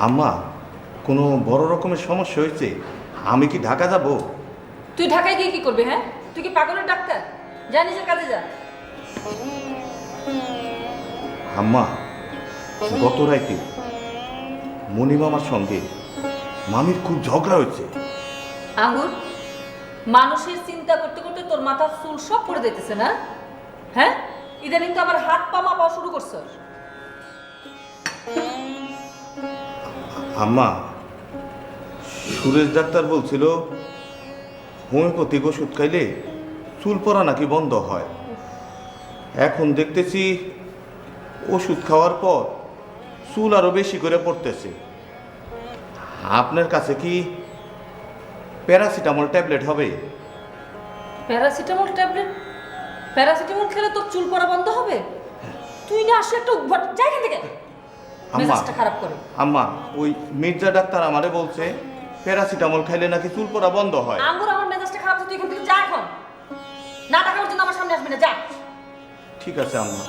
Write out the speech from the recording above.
আম্মা, কোনো বড় রকমের সমস্যা হয়েছে? আমি কি ঢাকা যাব? তুই ঢাকায় গিয়ে কি করবি? হ্যাঁ, তুই কি পাগলের ডাক্তার? যা নিজের কাজে যা। আম্মা, গত রাইতে মণিমামার সঙ্গে মামির খুব ঝগড়া হয়েছে। আঙ্গুর, মানুষের চিন্তা করতে করতে তোর মাথার চুল সব পড়ে দিতেছে না? হ্যাঁ, ইদানিং তো আবার হাত পা মাপা শুরু করছস। আম্মা, সুরেশ ডাক্তার বলছিল হোমিওপ্যাথিক ওষুধ খাইলে চুল পড়া নাকি বন্ধ হয়। এখন দেখতেছি ওষুধ খাওয়ার পর চুল আরো বেশি করে পড়তেছে। আপনার কাছে কি প্যারাসিটামল ট্যাবলেট হবে? Paracetamol tablet? প্যারাসিটামল খেলে তোর চুল পড়া বন্ধ হবে? তুই না আসলে একটু যাই এখান থেকে। আম্মা, মেজাজটা খারাপ করে। আম্মা, ওই মির্জা ডাক্তার আমারে বলছে প্যারাসিটামল খাইলে নাকি চুল পড়া বন্ধ হয়। আঙ্গুর, আমার মেজাজটা খারাপ হচ্ছে, তুই এখান থেকে যা এখন। না টাকার জন্য আমার সামনে আসবি না, যা। ঠিক আছে আম্মা।